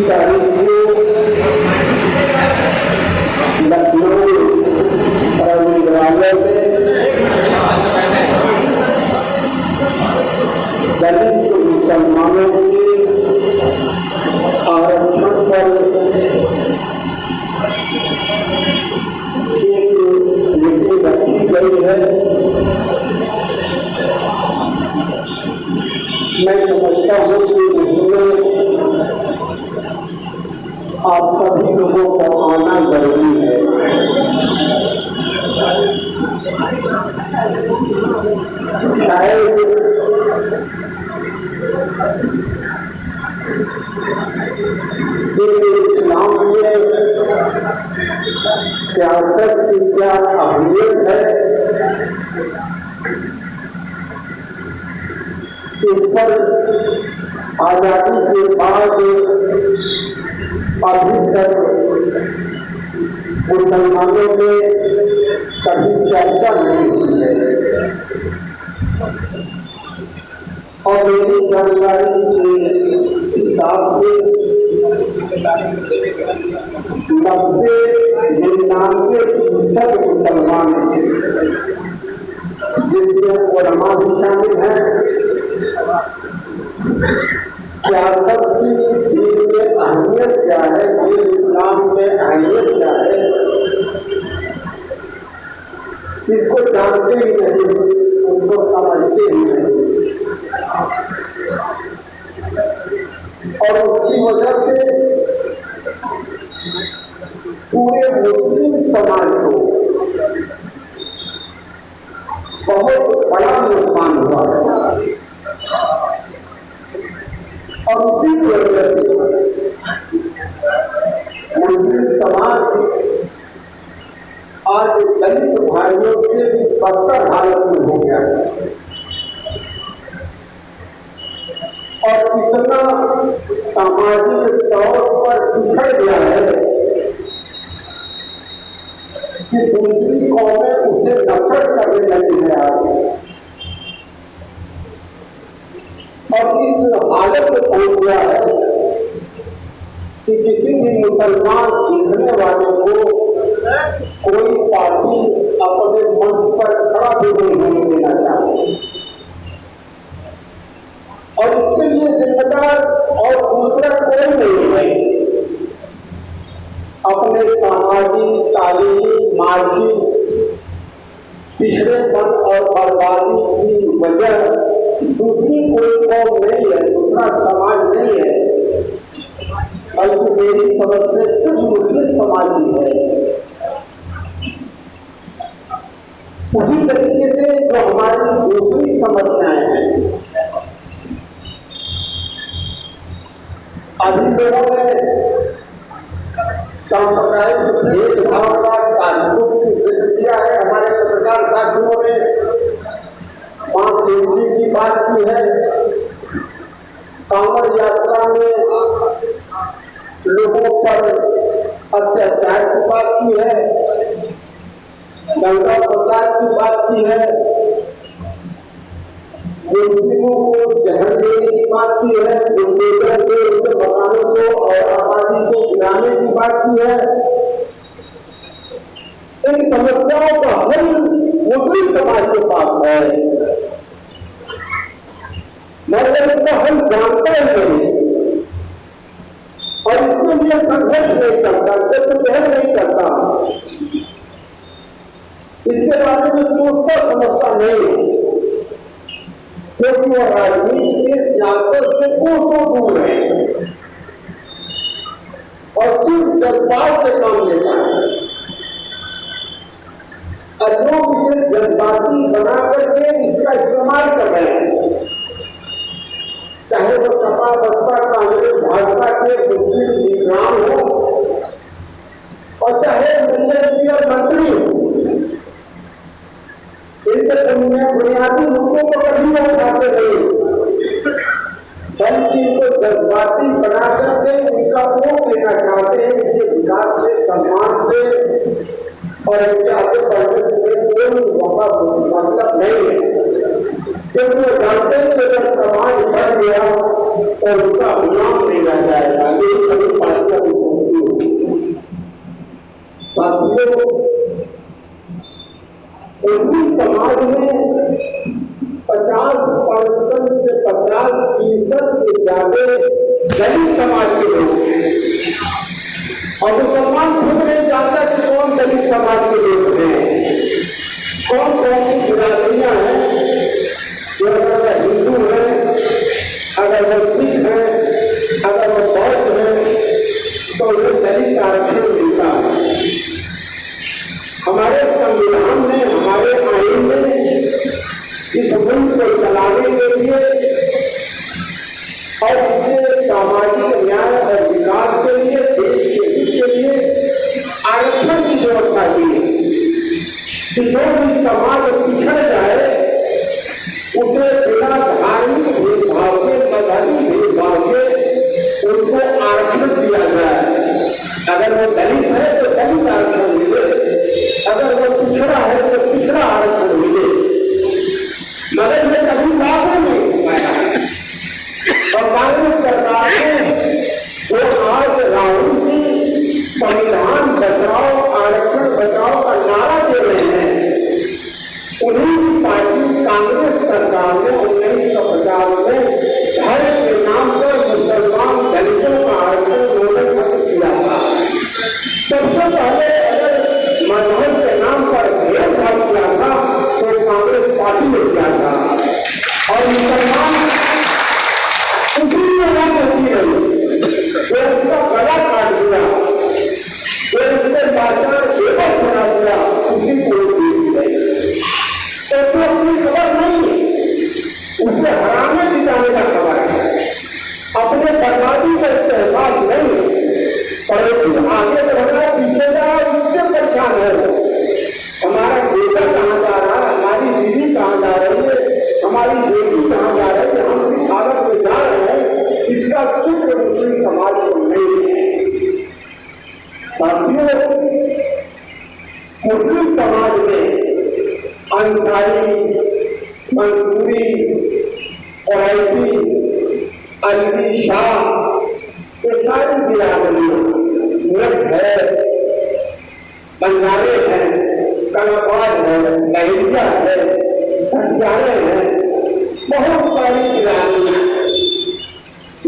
तारीख को लखनऊ विद्यालय में दलित मुसलमानों के आरक्षण पर एक मीटिंग रखी गई है। मैं समझता हूँ कि इसमें आप सभी लोगों को आना जरूरी है। शायद इस्लाम में सियासत की क्या अहमियत है, इस पर आजादी के बाद अभी तक मुसलमानों में कभी चर्चा नहीं हुई है। और मेरी जानकारी के हिसाब से 90-99% मुसलमान हैं, जिसमें उलमा भी शामिल हैं। सियासत की दीन में अहमियत क्या है, दीन इस्लाम में अहमियत क्या है, इसको जानते ही नहीं, उसको समझते ही नहीं। और उसकी वजह से पूरे मुस्लिम समाज को बहुत बड़ा नुकसान हुआ है। और उसी की वजह से मुस्लिम समाज आज दलित भाइयों से भी बदतर हालत में हो गया है। और इतना सामाजिक तौर पर पिछड़ गया है कि दूसरी कौमें उसे नफरत करने लगी है आज। और इस हालत में पहुंच गया है कि किसी भी मुसलमान दिखने वाले को कोई पार्टी अपने मंच पर खड़ा भी नहीं होने देना चाहती। और इसके लिए जिम्मेदार और दूसरा कोई नहीं है। अपने सामाजिक, तालीमी, मानसिक पिछड़ेपन और बर्बादी की वजह दूसरी कोई कौम नहीं है, दूसरा समाज नहीं है, बल्कि मेरी समझ से सिर्फ मुस्लिम समाज ही है। उसी तरीके से जो हमारी दूसरी समस्याएं हैं, अभी लोगों ने सांप्रदायिक भेदभाव का ताज्जुब जिक्र किया है। हमारे पत्रकार साथियों ने मां देवी की बात की है, कांवड़ यात्रा में लोगों पर अत्याचार की बात की है, दंगा फसाद की बात की है, मुस्लिमों को जहर देने की बात की है, बुलडोजर से उनके मकानों को और आबादी को गिराने की बात की है। इन समस्याओं का हल मुस्लिम समाज के पास है, मगर इसका हल जानता ही नहीं और इसके लिए संघर्ष नहीं करता, जद्दोजहद नहीं करता, इसके बारे में सोचता समझता नहीं, क्योंकि वो राजनीति से, सियासत से कोसों दूर है और सिर्फ जज्बात से काम लेता है। और लोग इसे जज्बाती बना करके इसका इस्तेमाल कर रहे हैं, चाहे वो सपा, बसपा, कांग्रेस, भाजपा के मुस्लिम विद्वान हो और चाहे मिनिस्ट्री और मंत्री हो, इनके बुनियादी मुद्दों को कभी नहीं उठाते नहीं, बल्कि इनको जज्बाती बना करके इनका वोट लेना चाहते हैं। इनके विकास से, सम्मान से और इनके आगे बढ़ने से कोई मौका मतलब नहीं है, क्योंकि वो जानते हैं कि अगर समाज बढ़ गया और उनका गुलाम नहीं रह जाएगा। मुस्लिम समाज में 50% से 50% से ज्यादा दलित समाज के लोग हैं और मुसलमान खुद नहीं जानता कि कौन दलित समाज के लोग हैं, कौन कौन सी बिरादरियां हैं। जो अगर हिंदू है, अगर वो सिख है, अगर वो बौद्ध है, तो उन्हें दलित आरक्षण मिलता है। हमारे संविधान में, हमारे आईन में इस मुल्क को चलाने के लिए और इसके सामाजिक न्याय और विकास के लिए, देश के हित के लिए आरक्षण की व्यवस्था की है कि जो भी समाज पिछड़ जाए उसे बिना धार्मिक भेदभाव के, मजहबी भेदभाव के उसको आरक्षण दिया जाए। अगर वो दलित है तो दलित आरक्षण मिले, अगर वो पिछड़ा है तो पिछड़ा आरक्षण मिले, मगर ये कभी लागू नहीं पाया। और कांग्रेस सरकार ने जो आज राहुल जी संविधान बचाओ, आरक्षण बचाओ का नारा दे रहे हैं, उन्हीं की पार्टी कांग्रेस सरकार ने 1950 में धर्म के नाम पर मुसलमान दलितों का आरक्षण उन्होंने खत्म किया था। सबसे पहले अगर मजहब के नाम पर भेदभाव किया था तो कांग्रेस पार्टी ने किया था और मुसलमान उसी में ना करती रही, जो उसका गला काट दिया, जो उसके बाजार सेवक बना दिया, उसी को दी गई। तो अपनी खबर नहीं, उसे हराने दिखाने का खबर है, अपने बर्बादी का एहसास नहीं, परंतु आगे बढ़ना, पीछे जाओ, उससे परेशान है। हमारा बेटा कहाँ जा रहा है, हमारी बीवी कहाँ जा रही है, हमारी बेटी कहाँ जा रही है, हम किस हालत में जा रहे हैं, इसका फिक्र मुस्लिम समाज को नहीं है। साथियों, मुस्लिम समाज में अंसारी, मंसूरी, कुरैशी, अलवी, शाह, ये सारी बिरादरियां, नट है, बंजारे हैं, कनाबाज है, लहरिया है, हथियारे हैं, बहुत सारी बिरादरियां।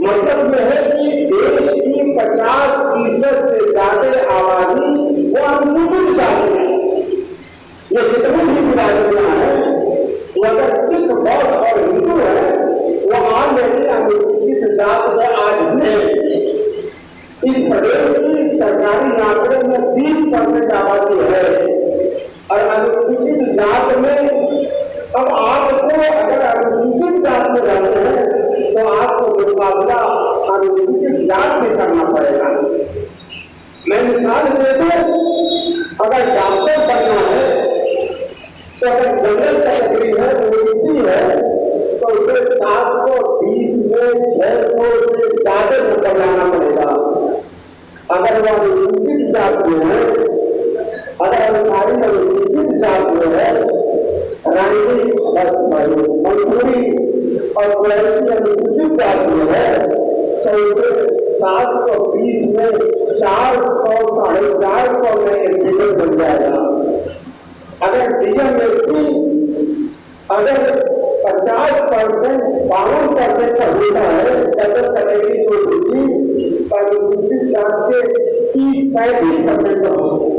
मतलब यह है कि देश की 50% से ज्यादा आबादी वो अनुसूचित जाति है। ये जितनी भी बिरादरियां हैं, वो अगर सिख, बौद्ध और हिंदू है, वो ऑलरेडी अनुसूचित जाति में आज नहीं। इस प्रदेश की सरकारी आंकड़े में 20% आबादी है और अनुसूचित जात में अब आपको, अगर अनुसूचित जात में रहते हैं तो आपको मुकाबला अनुसूचित जात में करना पड़ेगा। मैं मिसाल दे दूं, अगर डॉक्टर बनना है तो अगर जनरल कैटेगरी है, ओबीसी है, तो उसे 720 में 600 से ज्यादा नंबर लाना पड़ेगा। अगर वह अनुसूचित जात में है, अगर अधिकारी अनुसूचित जात में है, राजनीति मंसूरी और कुरैशी अनुसूचित जात में है, तो उसे 720 में 400 साढ़े 400 में एडमिशन बन जाएगा। अगर डीएमएसपी अगर 50% 52% का होता है, जनरल कैटेगरी को अनुसूचित जात के 30-35% का होता है।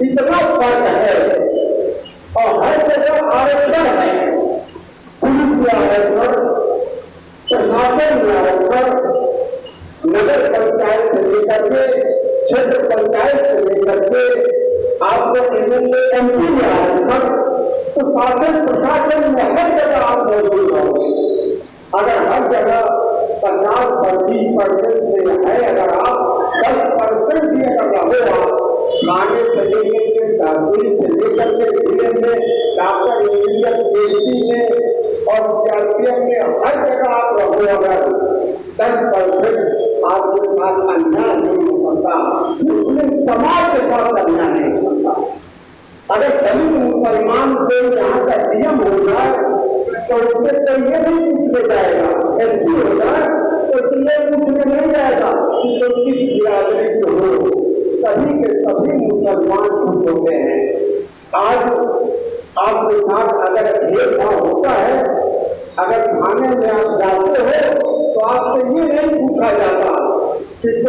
इतना फर्क है और हर जगह आरक्षण है। पुलिस में आरक्षण, प्रशासन में आरक्षण, नगर पंचायत से लेकर के क्षेत्र पंचायत से लेकर के आपको एमएलए एमपी में आरक्षण, तो शासन प्रशासन में हर जगह आप मौजूद होंगे। अगर हर जगह 50-30% से है, अगर आप 10% भी अगर रहो, खाने से लेकर के, तहसील से लेकर के, जिले में, डॉक्टर इंजीनियर पीएचडी में और सीआरपीएफ में हर जगह आप रहो, अगर 10% आपके साथ अन्याय नहीं हो सकता, मुस्लिम समाज के साथ अन्याय नहीं हो सकता। अगर दलित मुसलमान को यहाँ का डीएम हो जाए तो उससे तो ये नहीं पूछ ले जाएगा, एसपी हो जाए तो इसलिए पूछने नहीं जाएगा कि तो किस बिरादरी से हो। सभी के सभी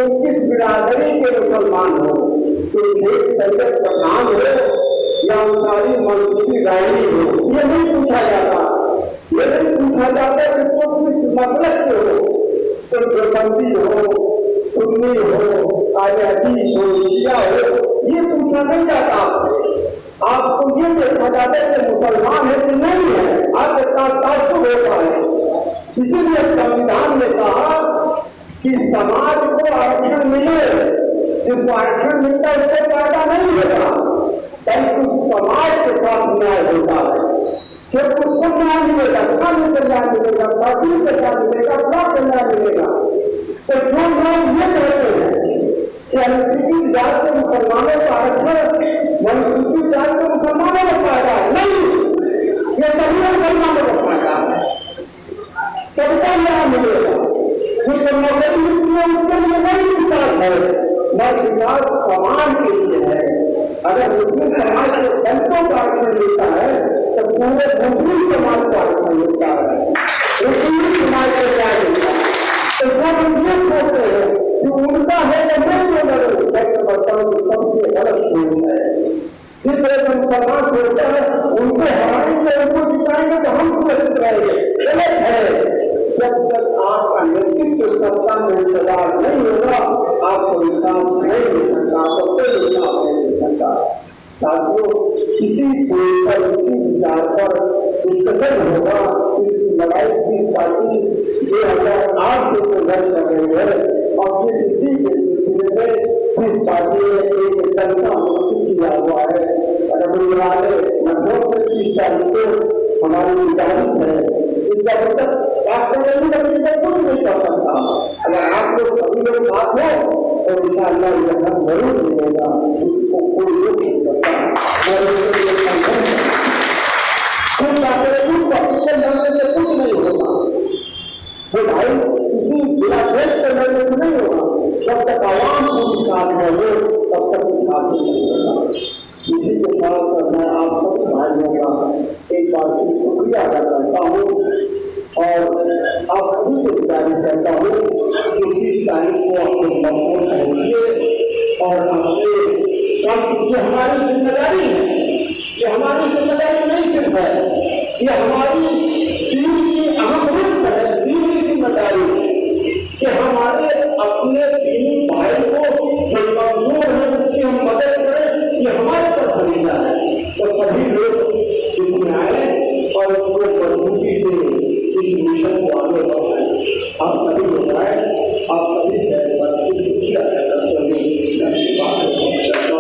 तुम किस बिरादरी के मुसलमान हो, तुम शेख सैयद पठान हो या अंसारी मंसूरी रायनी हो, ये नहीं पूछा जाता। ये नहीं पूछा जाता कि तुम किस मसलक के हो, तुम देवबंदी हो, सुन्नी हो, आजादी हो, शिया हो, ये पूछा नहीं जाता आपसे। आपको ये देखा जाता है कि मुसलमान है कि नहीं है, आपका ताज्जुब होता है। इसीलिए संविधान ने कहा कि समाज को आरक्षण मिले, जिसको आरक्षण मिलता है उसको फायदा नहीं होगा, बल्कि उस समाज के साथ न्याय होता है। सिर्फ उसको न्याय मिलेगा, कानून का न्याय मिलेगा, तहसील का न्याय मिलेगा, ब्लॉक का न्याय मिलेगा। तो जो लोग ये कहते हैं कि अनुसूचित जाति के मुसलमानों का आरक्षण अनुसूचित जाति के मुसलमानों को फायदा है, नहीं, ये सभी मुसलमानों को फायदा है, सबका न्याय मिलेगा। जिसको नौकरी मिलती है उसके लिए नहीं विकास है, न विकास समाज के लिए है। अगर मुस्लिम समाज के दलितों का आरक्षण मिलता है तो पूरे मुस्लिम समाज को आरक्षण मिलता है, मुस्लिम समाज को क्या मिलता है। तो जब ये सोचते हैं कि उनका है तो मैं क्यों लड़ूं, मैं बताऊं कि सबसे गलत सोच है। जिस तरह से मुसलमान सोचता है उनको हमारी से उनको जिताएंगे तो हम सुरक्षित रहेंगे, गलत है। जब तक आपका नेतृत्व सत्ता में हिस्सेदार नहीं होगा आपको इंसाफ नहीं मिल सकता, सबसे इंसाफ नहीं मिल सकता। साथियों, इसी सोच पर, इसी विचार पर डिस्कशन होगा। इस लड़ाई की पार्टी 2008 से संघर्ष कर रही है और फिर इसी के सिलसिले में इस पार्टी ने एक जलसा मुक्त किया हुआ है। लगभग 30 तारीख को हमारी गुजारिश है, इसका मतलब कुछ नहीं कर सकता। अगर आप लोग सभी लोग साथ हो तो इंशाअल्लाह जन्नत जरूर मिलेगा, उसको कोई रोक नहीं सकता। कुछ नहीं होगा वो भाई, किसी जिला देश के लड़ने से नहीं होगा। जब तक आवाम पूरी साथ होंगे तब तक साथ नहीं होगा। इसी के साथ मैं आप सभी भाइयों का एक बार फिर शुक्रिया अदा करता हूँ और आप सभी से गुजारिश करता हूँ कि 30 तारीख को अपने मौके पहुंचिए और अपने ये हमारी जिम्मेदारी है। ये हमारी जिम्मेदारी नहीं सिर्फ है, ये हमारी टीम की अहम रुकन है, टीम की जिम्मेदारी कि हमारे अपने दीनी भाई को जो कमजोर है उसकी हम मदद करें, ये हमारे पर फरीजा है। तो सभी लोग इसमें आए और इसको मजबूती से इस मिशन को आगे बढ़ाएं। आप सभी लोग